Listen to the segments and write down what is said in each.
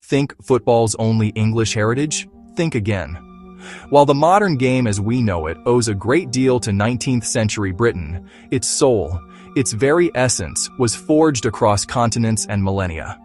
Think football's only English heritage? Think again. While the modern game as we know it owes a great deal to 19th century Britain, its soul, its very essence, was forged across continents and millennia.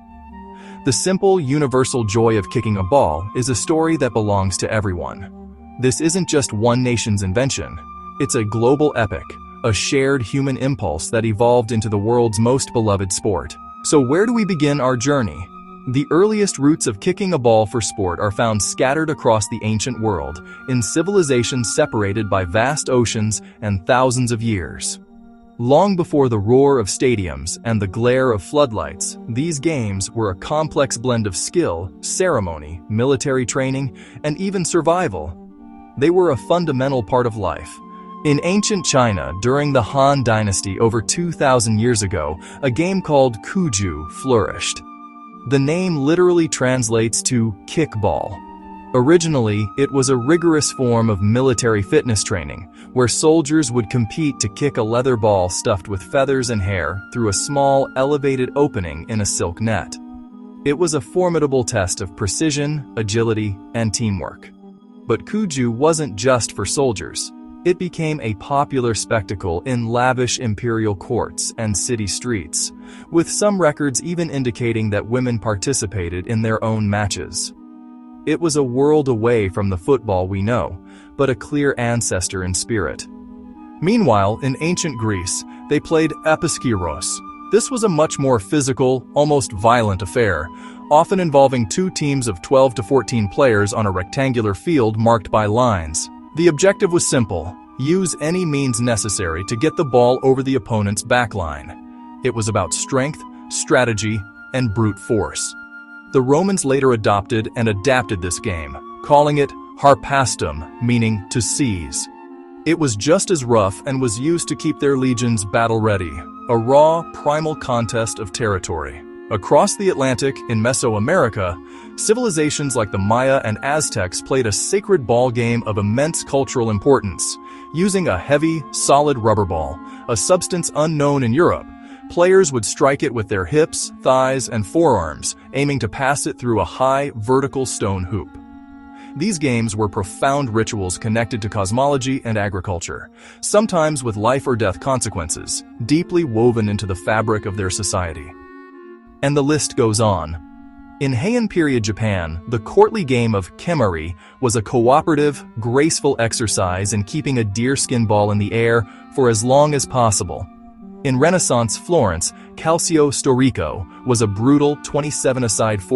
The simple, universal joy of kicking a ball is a story that belongs to everyone. This isn't just one nation's invention. It's a global epic, a shared human impulse that evolved into the world's most beloved sport. So where do we begin our journey? The earliest roots of kicking a ball for sport are found scattered across the ancient world, in civilizations separated by vast oceans and thousands of years. Long before the roar of stadiums and the glare of floodlights, these games were a complex blend of skill, ceremony, military training, and even survival. They were a fundamental part of life. In ancient China, during the Han Dynasty over 2,000 years ago, a game called Cuju flourished. The name literally translates to kickball. Originally, it was a rigorous form of military fitness training, where soldiers would compete to kick a leather ball stuffed with feathers and hair through a small, elevated opening in a silk net. It was a formidable test of precision, agility, and teamwork. But Cuju wasn't just for soldiers. It became a popular spectacle in lavish imperial courts and city streets, with some records even indicating that women participated in their own matches. It was a world away from the football we know, but a clear ancestor in spirit. Meanwhile, in ancient Greece, they played episkiros. This was a much more physical, almost violent affair, often involving two teams of 12 to 14 players on a rectangular field marked by lines. The objective was simple: use any means necessary to get the ball over the opponent's backline. It was about strength, strategy, and brute force. The Romans later adopted and adapted this game, calling it harpastum, meaning to seize. It was just as rough and was used to keep their legions battle-ready, a raw, primal contest of territory. Across the Atlantic, in Mesoamerica, civilizations like the Maya and Aztecs played a sacred ball game of immense cultural importance. Using a heavy, solid rubber ball, a substance unknown in Europe, players would strike it with their hips, thighs, and forearms, aiming to pass it through a high, vertical stone hoop. These games were profound rituals connected to cosmology and agriculture, sometimes with life or death consequences, deeply woven into the fabric of their society. And the list goes on. In Heian period Japan, the courtly game of kemari was a cooperative, graceful exercise in keeping a deerskin ball in the air for as long as possible. In Renaissance Florence, calcio storico was a brutal 27-a-side